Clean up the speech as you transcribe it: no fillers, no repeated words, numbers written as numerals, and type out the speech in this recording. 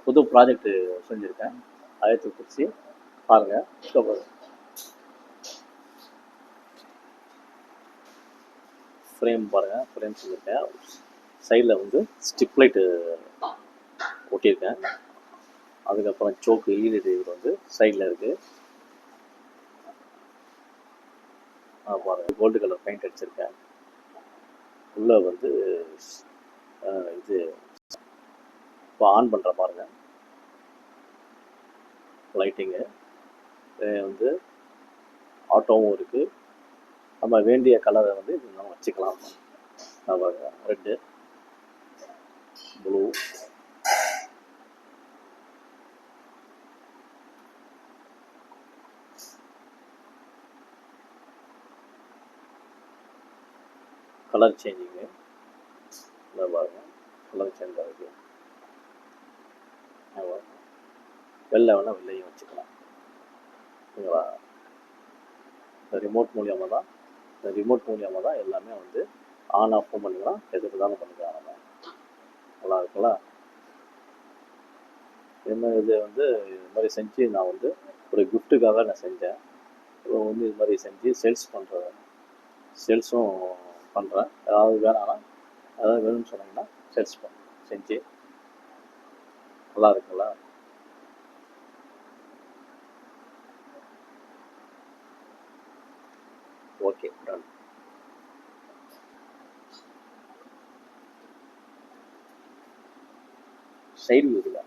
புது ப்ராஜெக்ட் செஞ்சுருக்கேன். ஆயத்து குறிச்சி பாருங்கள். ஃப்ரேம் பாருங்கள், ஃப்ரேம் செஞ்சுருக்கேன். சைடில் வந்து ஸ்டிப் லைட்டு ஒட்டியிருக்கேன். அதுக்கப்புறம் சோக்கு ஈடு டிரைவர் வந்து சைடில் இருக்குது. பாருங்கள், கோல்டு கலர் பெயிண்ட் அடிச்சிருக்கேன். உள்ளே வந்து இது இப்போ ஆன் பண்ணுற பாருங்க, லைட்டிங்கு வந்து ஆட்டோவும் இருக்குது. நம்ம வேண்டிய கலரை வந்து நம்ம வச்சுக்கலாம். பாருங்க, ரெட்டு, ப்ளூ, கலர் சேஞ்சிங்கு. பாருங்க, கலர் சேஞ்ச் ஆகுது. வெள்ளை வேணால் வெள்ளையும் வச்சுக்கலாம். ஓகேங்களா? இந்த ரிமோட் மூலியமாக தான் எல்லாமே வந்து ஆன் ஆஃபும் பண்ணிக்கலாம், எதுக்கு தானே பண்ணிக்கலாம். நம்ம நல்லா இருக்குல்ல? என்ன இது வந்து இது மாதிரி செஞ்சு நான் வந்து ஒரு கிஃப்ட்டுக்காக நான் செஞ்சேன். இப்போ வந்து இது மாதிரி செஞ்சு சேல்ஸும் பண்ணுறேன். ஏதாவது வேணும்னு சொன்னீங்கன்னா சேல்ஸ் செஞ்சு நல்லா இருக்குங்களா? Okay, ton. சைடு வியூவில்